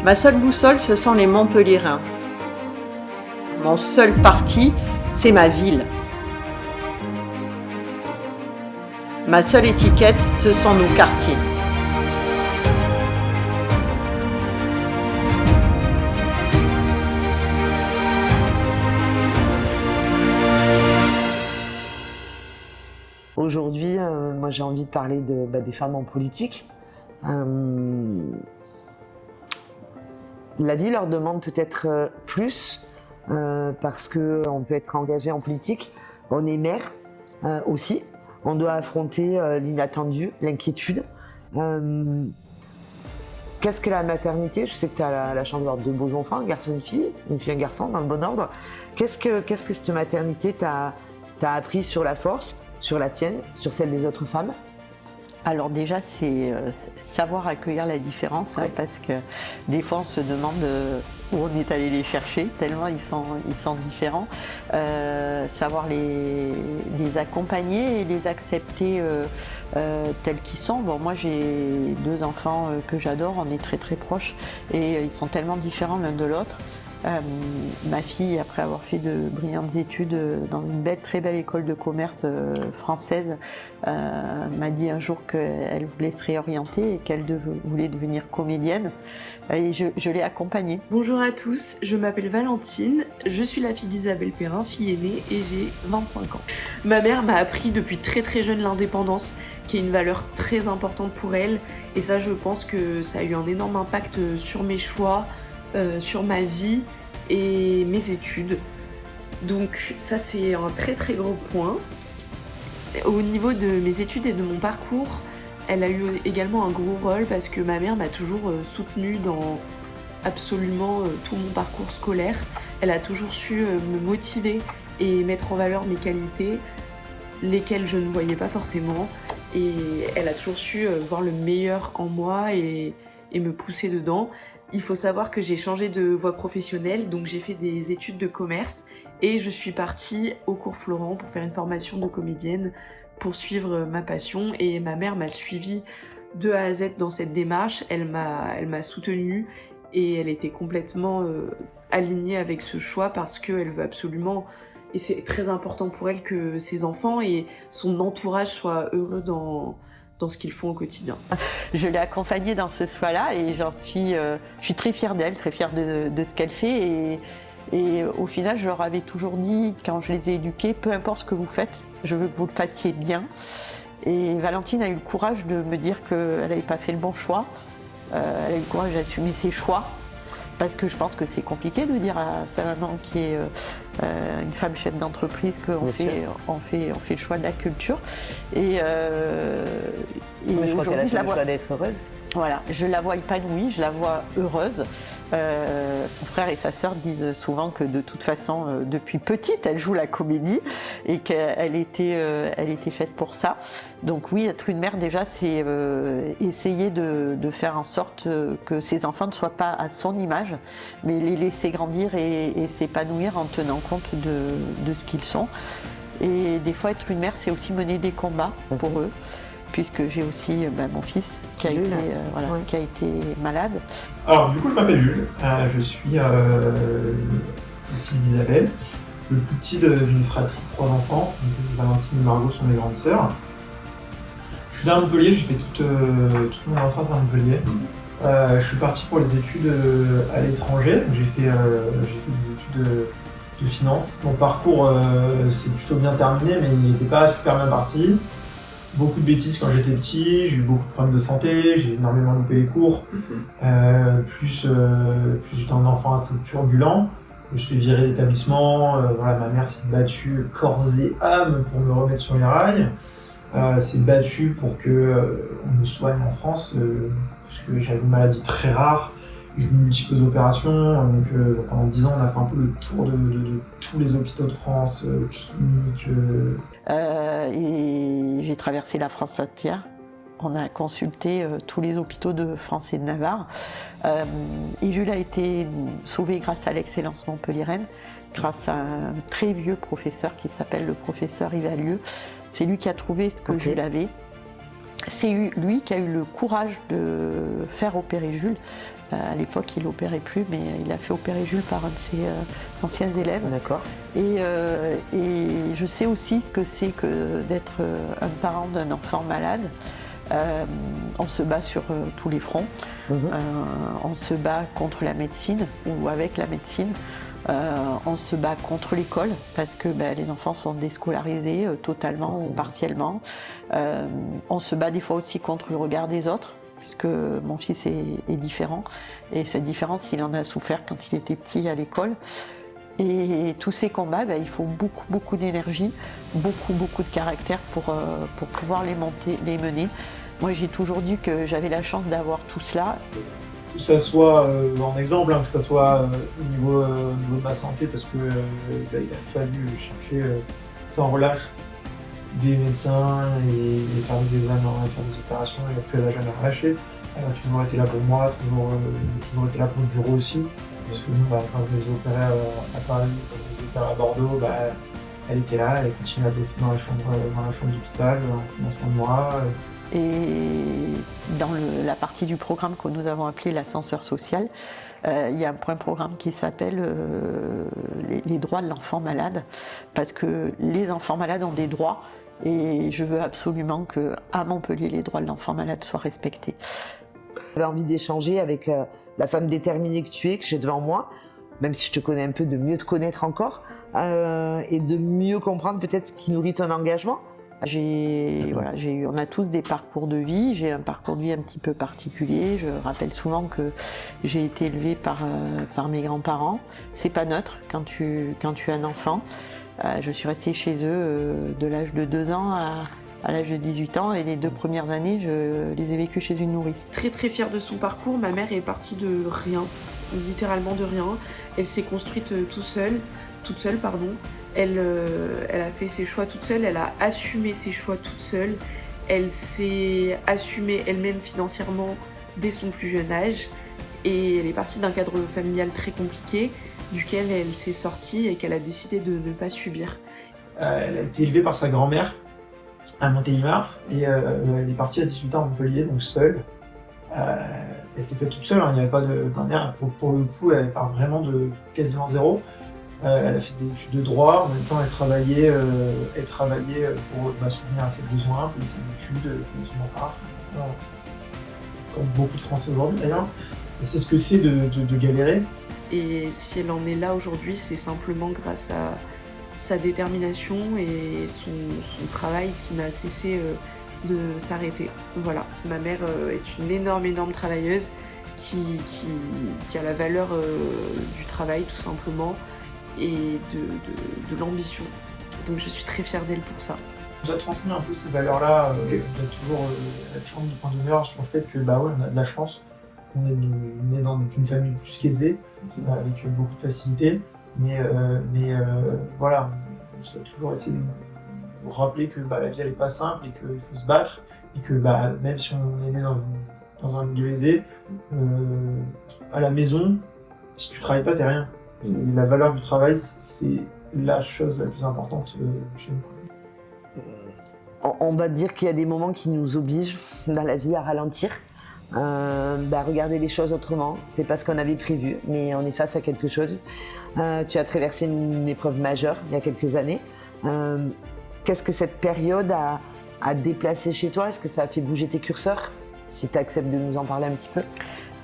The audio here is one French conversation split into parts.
Ma seule boussole, ce sont les Montpelliérains. Mon seul parti, c'est ma ville. Ma seule étiquette, ce sont nos quartiers. Aujourd'hui, moi j'ai envie de parler des femmes en politique. La vie leur demande peut-être plus parce qu'on peut être engagé en politique. On est mère aussi. On doit affronter l'inattendu, l'inquiétude. Qu'est-ce que la maternité? Je sais que tu as la chance d'avoir deux beaux enfants, un garçon et une fille et un garçon dans le bon ordre. Qu'est-ce que cette maternité t'a appris sur la force, sur la tienne, sur celle des autres femmes? Alors déjà, c'est savoir accueillir la différence, hein, parce que des fois on se demande où on est allé les chercher, tellement ils sont différents. Savoir les accompagner et les accepter tels qu'ils sont. Bon, moi j'ai deux enfants que j'adore, on est très très proches et ils sont tellement différents l'un de l'autre. Ma fille, après avoir fait de brillantes études dans une très belle école de commerce française, m'a dit un jour qu'elle voulait se réorienter et qu'elle voulait devenir comédienne. Et je l'ai accompagnée. Bonjour à tous, je m'appelle Valentine, je suis la fille d'Isabelle Perrin, fille aînée, et j'ai 25 ans. Ma mère m'a appris depuis très très jeune l'indépendance, qui est une valeur très importante pour elle, et ça je pense que ça a eu un énorme impact sur mes choix, sur ma vie et mes études. Donc ça c'est un très très gros point. Au niveau de mes études et de mon parcours, elle a eu également un gros rôle parce que ma mère m'a toujours soutenue dans absolument tout mon parcours scolaire. Elle a toujours su me motiver et mettre en valeur mes qualités, lesquelles je ne voyais pas forcément. Et elle a toujours su voir le meilleur en moi et me pousser dedans. Il faut savoir que j'ai changé de voie professionnelle, donc j'ai fait des études de commerce et je suis partie au cours Florent pour faire une formation de comédienne pour suivre ma passion, et ma mère m'a suivie de A à Z dans cette démarche. Elle m'a soutenue et elle était complètement alignée avec ce choix parce qu'elle veut absolument, et c'est très important pour elle, que ses enfants et son entourage soient heureux dans ce qu'ils font au quotidien. Je l'ai accompagnée dans ce choix-là et je suis très fière d'elle, très fière de ce qu'elle fait. Et au final, je leur avais toujours dit, quand je les ai éduqués, peu importe ce que vous faites, je veux que vous le fassiez bien. Et Valentine a eu le courage de me dire qu'elle n'avait pas fait le bon choix. Elle a eu le courage d'assumer ses choix. Parce que je pense que c'est compliqué de dire à sa maman, qui est une femme chef d'entreprise, qu'on fait le choix de la culture. Mais je crois qu'elle a fait le choix d'être heureuse. Voilà, je la vois épanouie, je la vois heureuse. Son frère et sa sœur disent souvent que de toute façon, depuis petite, elle joue la comédie et qu'elle était faite pour ça. Donc oui, être une mère déjà, c'est essayer de faire en sorte que ses enfants ne soient pas à son image, mais les laisser grandir et s'épanouir en tenant compte de ce qu'ils sont. Et des fois, être une mère, c'est aussi mener des combats pour eux, puisque j'ai aussi mon fils qui a été malade. Alors du coup, je m'appelle Jules, je suis le fils d'Isabelle, le plus petit d'une fratrie de 3 enfants. Donc, Valentine et Margot sont mes grandes sœurs. Je suis à Montpellier, j'ai fait toute mon enfance à Montpellier. Je suis parti pour les études à l'étranger, j'ai fait des études de finance. Mon parcours s'est plutôt bien terminé, mais il n'était pas super bien parti. Beaucoup de bêtises quand j'étais petit, j'ai eu beaucoup de problèmes de santé, j'ai énormément loupé les cours. Plus j'étais un enfant assez turbulent, je me suis fait virer d'établissement. Ma mère s'est battue corps et âme pour me remettre sur les rails. S'est battue pour que on me soigne en France, parce que j'avais une maladie très rare. J'ai eu multiples opérations, donc pendant 10 ans on a fait un peu le tour de tous les hôpitaux de France, cliniques. Et j'ai traversé la France entière. On a consulté tous les hôpitaux de France et de Navarre. Et Jules a été sauvé grâce à l'excellence montpelliéraine, grâce à un très vieux professeur qui s'appelle le professeur Yves Allieu. C'est lui qui a trouvé ce que Jules avait. c'est lui qui a eu le courage de faire opérer Jules. À l'époque, il n'opérait plus, mais il a fait opérer Jules par un de ses anciens élèves. D'accord. Et je sais aussi ce que c'est que d'être un parent d'un enfant malade. On se bat sur tous les fronts. On se bat contre la médecine ou avec la médecine. On se bat contre l'école parce que les enfants sont déscolarisés totalement ou partiellement. On se bat des fois aussi contre le regard des autres, puisque mon fils est différent. Et cette différence, il en a souffert quand il était petit à l'école. Et tous ces combats, il faut beaucoup d'énergie, beaucoup de caractère pour pouvoir les mener. Moi, j'ai toujours dit que j'avais la chance d'avoir tout cela. Que ça soit en exemple, que ça soit au niveau de ma santé, parce que il a fallu chercher sans relâche des médecins et faire des examens, et faire des opérations, et puis elle n'a jamais relâché. Elle a toujours été là pour moi, toujours été là pour le bureau aussi. Parce que nous, quand je les opérais à Paris, quand je les opérais à Bordeaux, elle était là, elle continuait à bosser dans la chambre d'hôpital, en prenant soin de moi. Et dans la partie du programme que nous avons appelé l'ascenseur social, il y a un point programme qui s'appelle les droits de l'enfant malade, parce que les enfants malades ont des droits et je veux absolument qu'à Montpellier, les droits de l'enfant malade soient respectés. J'avais envie d'échanger avec la femme déterminée que tu es, que j'ai devant moi, même si je te connais un peu, de mieux te connaître encore et de mieux comprendre peut-être ce qui nourrit ton engagement. On a tous des parcours de vie. J'ai un parcours de vie un petit peu particulier. Je rappelle souvent que j'ai été élevée par mes grands-parents. C'est pas neutre quand tu as un enfant. Je suis restée chez eux de l'âge de 2 ans à l'âge de 18 ans, et les 2 premières années, je les ai vécues chez une nourrice. Très fière de son parcours. Ma mère est partie de rien, littéralement de rien. Elle s'est construite toute seule. Elle a fait ses choix toute seule, elle a assumé ses choix toute seule. Elle s'est assumée elle-même financièrement dès son plus jeune âge. Et elle est partie d'un cadre familial très compliqué, duquel elle s'est sortie et qu'elle a décidé de ne pas subir. Elle a été élevée par sa grand-mère à Montélimar, et elle est partie à 18 ans à Montpellier, donc seule. Elle s'est faite toute seule, il n'y avait pas de grand-mère. Pour le coup, elle part vraiment de quasiment zéro. Elle a fait des études de droit, en même temps elle travaillait pour soutenir à ses besoins, payer ses études, payer son appart, comme beaucoup de Français aujourd'hui d'ailleurs. Et c'est ce que c'est de galérer. Et si elle en est là aujourd'hui, c'est simplement grâce à sa détermination et son travail qui n'a cessé de s'arrêter. Voilà, ma mère est une énorme travailleuse qui a la valeur du travail tout simplement, et de l'ambition. Donc je suis très fière d'elle pour ça. On nous a transmis un peu ces valeurs-là, on a toujours être chambre de point d'honneur sur le fait que on a de la chance, on est né dans une famille plus qu'aisée, avec beaucoup de facilité, mais voilà, on a toujours essayé de nous rappeler que la vie elle est pas simple et qu'il faut se battre, et que même si on est né dans un milieu aisé, à la maison, si tu travailles pas, t'es rien. Et la valeur du travail, c'est la chose la plus importante chez nous. On va dire qu'il y a des moments qui nous obligent dans la vie à ralentir, regarder les choses autrement. C'est pas ce qu'on avait prévu, mais on est face à quelque chose. Tu as traversé une épreuve majeure il y a quelques années. Qu'est-ce que cette période a déplacé chez toi? Est-ce que ça a fait bouger tes curseurs? Si tu acceptes de nous en parler un petit peu.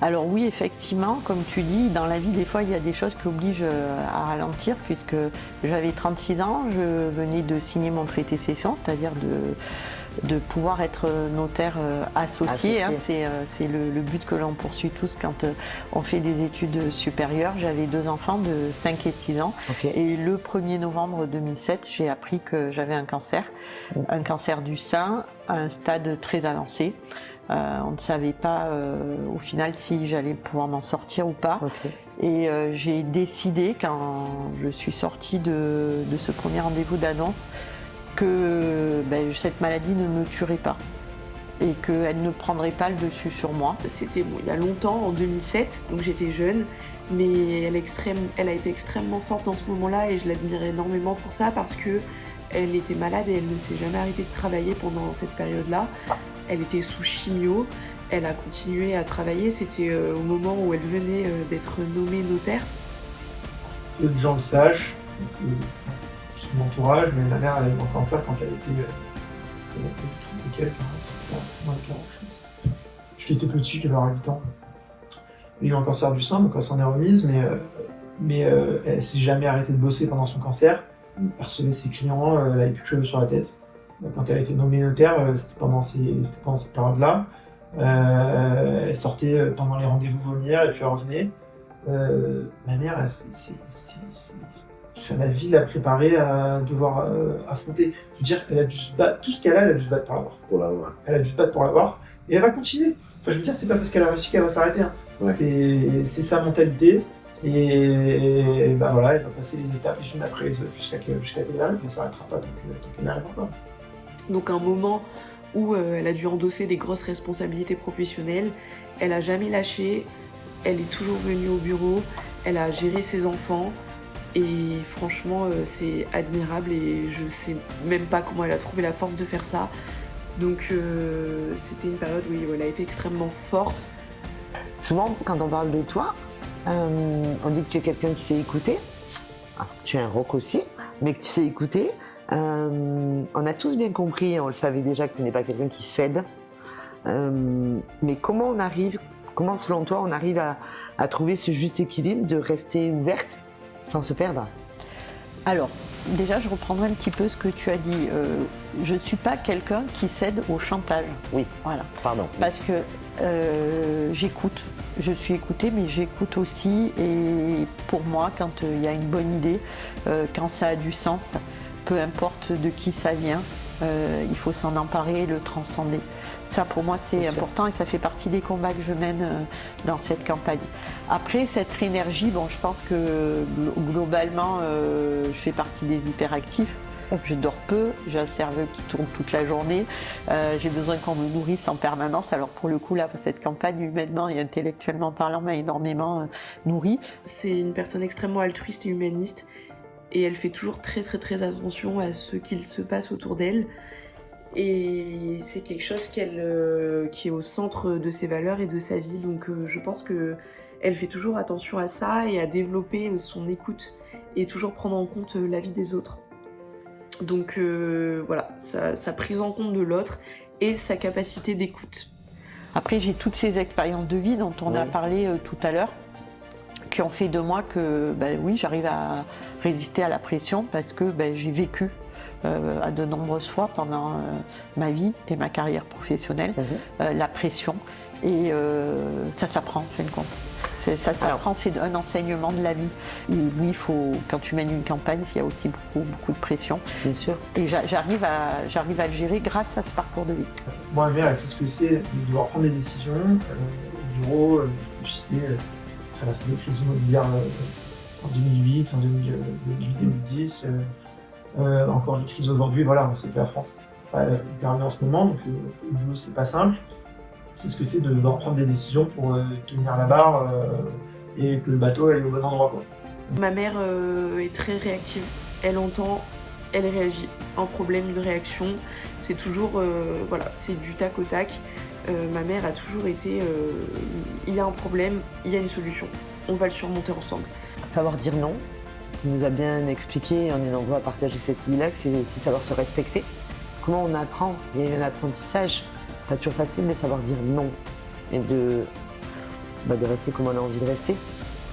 Alors oui, effectivement, comme tu dis, dans la vie, des fois, il y a des choses qui obligent à ralentir, puisque j'avais 36 ans, je venais de signer mon traité cession, c'est-à-dire de pouvoir être notaire associé. C'est le but que l'on poursuit tous quand on fait des études supérieures. J'avais 2 enfants de 5 et 6 ans. Okay. Et le 1er novembre 2007, j'ai appris que j'avais un cancer du sein à un stade très avancé. On ne savait pas au final si j'allais pouvoir m'en sortir ou pas. Okay. Et j'ai décidé, quand je suis sortie de ce premier rendez-vous d'annonce, que cette maladie ne me tuerait pas et qu'elle ne prendrait pas le dessus sur moi. C'était il y a longtemps, en 2007, donc j'étais jeune, mais elle a été extrêmement forte dans ce moment-là et je l'admirais énormément pour ça, parce qu'elle était malade et elle ne s'est jamais arrêtée de travailler pendant cette période-là. elle était sous chimio, elle a continué à travailler, c'était au moment où elle venait d'être nommée notaire. Peu de gens le sachent, c'est son entourage, mais ma mère a eu un cancer quand elle était moins de 40, je pense. J'étais petit, j'avais 8 ans. Elle a eu un cancer du sein, donc elle s'en est remise, mais elle s'est jamais arrêtée de bosser pendant son cancer. Elle recevait ses clients, elle avait plus de cheveux sur la tête. Quand elle a été nommée notaire, c'était pendant cette période-là. Elle sortait pendant les rendez-vous vomir et puis elle revenait. Ma mère, la vie l'a préparée à devoir affronter. Je veux dire, elle a dû se battre, tout ce qu'elle a, elle a dû se battre pour l'avoir. Elle a dû se battre pour l'avoir, et elle va continuer. Enfin, je veux dire, c'est pas parce qu'elle a réussi qu'elle va s'arrêter. Hein. Ouais. C'est sa mentalité, et bah voilà, elle va passer les étapes les unes après les autres jusqu'à qu'elle arrive, elle s'arrêtera pas tant qu'elle n'arrivera pas. Donc un moment où elle a dû endosser des grosses responsabilités professionnelles, elle a jamais lâché, elle est toujours venue au bureau, elle a géré ses enfants, et franchement c'est admirable et je sais même pas comment elle a trouvé la force de faire ça. Donc c'était une période où elle a été extrêmement forte. Souvent, quand on parle de toi, on dit que tu es quelqu'un qui sait écouter. Alors, tu es un rock aussi, mais que tu sais écouter. On a tous bien compris, on le savait déjà, que tu n'es pas quelqu'un qui cède. Mais comment selon toi, on arrive à trouver ce juste équilibre de rester ouverte sans se perdre? Alors, déjà, je reprendrai un petit peu ce que tu as dit. Je ne suis pas quelqu'un qui cède au chantage. Oui, voilà. Pardon. Parce que j'écoute. Je suis écoutée, mais j'écoute aussi. Et pour moi, quand il y a une bonne idée, quand ça a du sens, peu importe de qui ça vient, il faut s'en emparer et le transcender. Ça, pour moi, c'est important et ça fait partie des combats que je mène dans cette campagne. Après, cette énergie, bon, je pense que globalement, je fais partie des hyperactifs. Je dors peu, j'ai un cerveau qui tourne toute la journée, j'ai besoin qu'on me nourrisse en permanence. Alors pour le coup, là, cette campagne, humainement et intellectuellement parlant, m'a énormément nourrie. C'est une personne extrêmement altruiste et humaniste. Et elle fait toujours très attention à ce qu'il se passe autour d'elle. Et c'est quelque chose qui est au centre de ses valeurs et de sa vie. Donc je pense qu'elle fait toujours attention à ça et à développer son écoute et toujours prendre en compte la vie des autres. Donc voilà, sa prise en compte de l'autre et sa capacité d'écoute. Après, j'ai toutes ces expériences de vie dont on a parlé tout à l'heure, qui ont fait de moi que, oui, j'arrive à résister à la pression parce que j'ai vécu à de nombreuses fois pendant ma vie et ma carrière professionnelle la pression, et ça s'apprend en fin de compte. Ça s'apprend, c'est un enseignement de la vie. Et oui, quand tu mènes une campagne, il y a aussi beaucoup de pression. Bien sûr. Et j'arrive à le gérer grâce à ce parcours de vie. Moi, ma mère, elle sait ce que c'est de devoir prendre des décisions. Au bureau, je sais, traverser des crises immobilières en 2008, en 2010, encore des crises aujourd'hui. Voilà, on sait que la France n'est pas hyper bien en ce moment, donc le boulot, c'est pas simple. C'est ce que c'est de devoir prendre des décisions pour tenir la barre et que le bateau aille au bon endroit, quoi. Ma mère est très réactive. Elle entend, elle réagit. Un problème, une réaction, c'est toujours, c'est du tac au tac. Ma mère a toujours été, il y a un problème, il y a une solution. On va le surmonter ensemble. Savoir dire non, tu nous as bien expliqué, on est nombreux à partager cette idée-là, que c'est aussi savoir se respecter. Comment on apprend? Il y a un apprentissage. Pas toujours facile de savoir dire non et de rester comme on a envie de rester.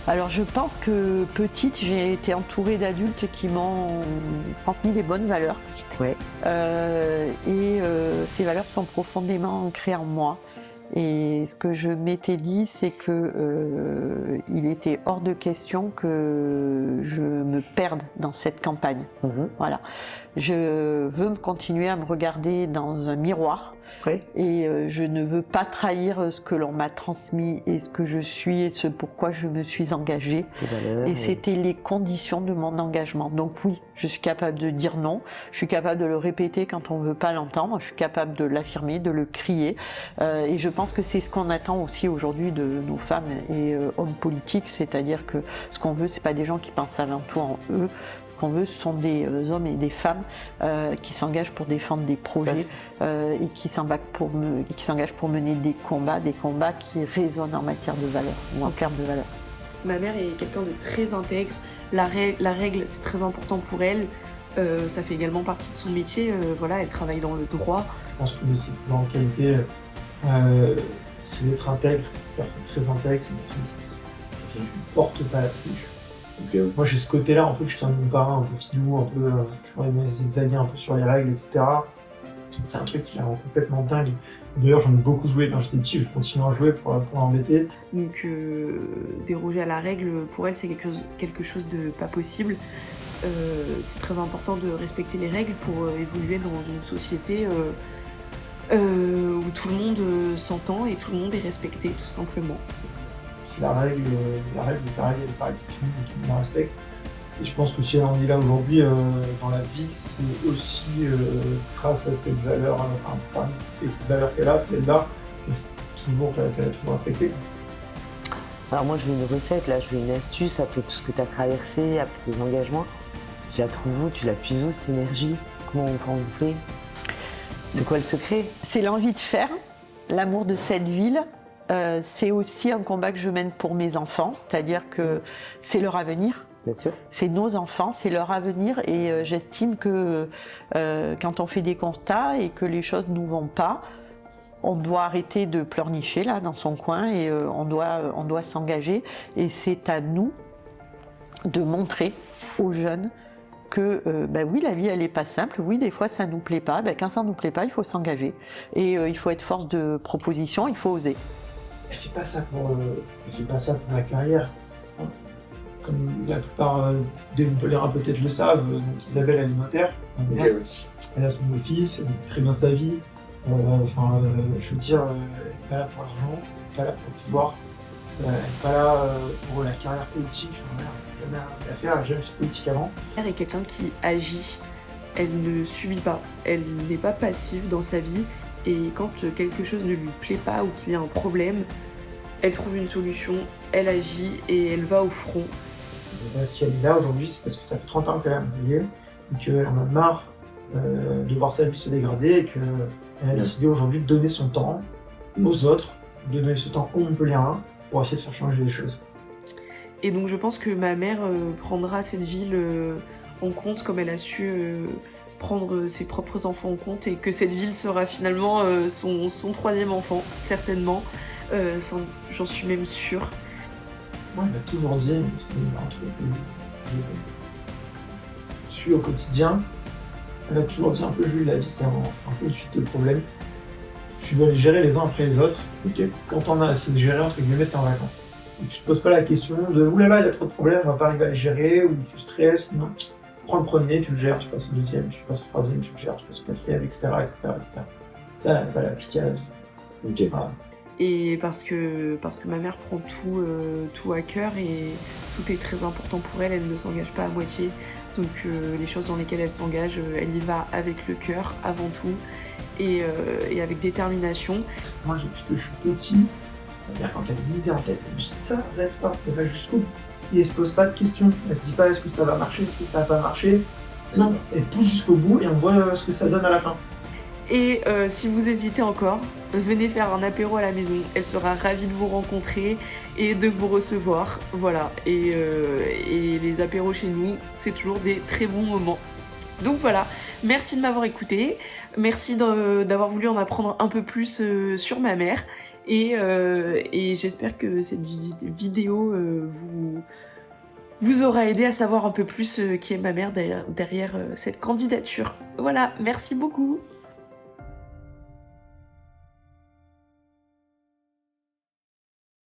Alors je pense que petite, j'ai été entourée d'adultes qui m'ont transmis des bonnes valeurs. Ouais. Ces valeurs sont profondément ancrées en moi. Et ce que je m'étais dit, c'est que il était hors de question que je me perde dans cette campagne. Voilà. Je veux continuer à me regarder dans un miroir, et je ne veux pas trahir ce que l'on m'a transmis et ce que je suis et ce pourquoi je me suis engagée. Et c'était les conditions de mon engagement. Donc oui, je suis capable de dire non, je suis capable de le répéter quand on ne veut pas l'entendre, je suis capable de l'affirmer, de le crier. Et je pense que c'est ce qu'on attend aussi aujourd'hui de nos femmes et hommes politiques, c'est-à-dire que ce qu'on veut, c'est pas des gens qui pensent avant tout en eux. qu'on veut, ce sont des hommes et des femmes qui s'engagent pour défendre des projets et qui s'engagent pour mener des combats qui résonnent en matière de valeurs ou en termes de valeurs. Ma mère est quelqu'un de très intègre. La règle, c'est très important pour elle. Ça fait également partie de son métier. Voilà, elle travaille dans le droit. Je pense que c'est plus en qualité, c'est d'être intègre, c'est très intègre, c'est une personne qui ne porte pas la triche. Donc, moi j'ai ce côté-là, un peu que je tiens de mon parrain, un peu filou, un peu, je pourrais me zigzaguer un peu sur les règles, etc. C'est un truc qui la rend complètement dingue. D'ailleurs, j'en ai beaucoup joué quand j'étais petit, je continue à jouer pour l'embêter. Donc, déroger à la règle, pour elle, c'est quelque chose de pas possible. C'est très important de respecter les règles pour évoluer dans une société où tout le monde s'entend et tout le monde est respecté, tout simplement. Si la règle est pareille, elle est pareille pour tout le monde la respecte. Et je pense que si elle en est là aujourd'hui dans la vie, c'est aussi grâce à cette valeur, enfin parmi ces valeurs qu'elle a, celle-là, qu'elle a toujours respectée. Alors moi je veux une recette, là je veux une astuce, après tout ce que tu as traversé, après les engagements. Tu la trouves où? Tu la puises où cette énergie? Comment on fait? C'est quoi le secret? C'est l'envie de faire, l'amour de cette ville. C'est aussi un combat que je mène pour mes enfants, c'est-à-dire que c'est leur avenir. Bien sûr. C'est nos enfants, c'est leur avenir et j'estime que quand on fait des constats et que les choses ne nous vont pas, on doit arrêter de pleurnicher là dans son coin et on doit s'engager. Et c'est à nous de montrer aux jeunes que oui, la vie elle est pas simple, oui des fois ça nous plaît pas, quand ça nous plaît pas il faut s'engager et il faut être force de proposition, il faut oser. Elle fait pas ça pour la carrière. Comme la plupart des Montpelliérains peut-être le savent, donc Isabelle elle est notaire, elle a son office, elle vit très bien sa vie. Je veux dire, elle n'est pas là pour l'argent, elle n'est pas là pour le pouvoir, elle n'est pas là pour la carrière politique. Elle n'a jamais rien à faire, elle n'a jamais fait politique avant. Elle est quelqu'un qui agit, elle ne subit pas, elle n'est pas passive dans sa vie et quand quelque chose ne lui plaît pas ou qu'il y a un problème, elle trouve une solution, elle agit et elle va au front. Si elle est là aujourd'hui, c'est parce que ça fait 30 ans qu'elle est à Montpellier et qu'elle en a marre de voir sa vie se dégrader et qu'elle a décidé aujourd'hui de donner son temps aux autres, de donner ce temps aux Montpelliérains pour essayer de faire changer les choses. Et donc je pense que ma mère prendra cette ville en compte comme elle a su prendre ses propres enfants en compte et que cette ville sera finalement son troisième enfant, certainement. J'en suis même sûre. Moi, elle m'a toujours dit, c'est un truc que je suis au quotidien, elle m'a toujours dit un peu, Jules, la vie c'est un peu une suite de problèmes. Tu dois les gérer les uns après les autres, et quand t'en as assez de gérer, entre guillemets, t'es en vacances. Et tu te poses pas la question de oulala, il y a trop de problèmes, on va pas arriver à les gérer, ou tu stresses, ou non. Tu prends le premier, tu le gères, tu passes au deuxième, tu passes au troisième, tu le gères, tu passes au quatrième, etc. Ça, elle va l'appliquer à la vie. Voilà. Et parce que ma mère prend tout à cœur et tout est très important pour elle, elle ne s'engage pas à moitié. Donc les choses dans lesquelles elle s'engage, elle y va avec le cœur avant tout et avec détermination. Moi, depuis que je suis petit, quand elle a une idée en tête, elle ne s'arrête pas, elle va jusqu'au bout. Et elle se pose pas de questions, elle se dit pas est-ce que ça va marcher, est-ce que ça va pas marcher. Non, elle pousse jusqu'au bout et on voit ce que ça donne à la fin. Et si vous hésitez encore, venez faire un apéro à la maison. Elle sera ravie de vous rencontrer et de vous recevoir. Voilà. Et les apéros chez nous, c'est toujours des très bons moments. Donc voilà, merci de m'avoir écouté. Merci d'avoir voulu en apprendre un peu plus sur ma mère. Et j'espère que cette vidéo vous aura aidé à savoir un peu plus qui est ma mère derrière cette candidature. Voilà, merci beaucoup.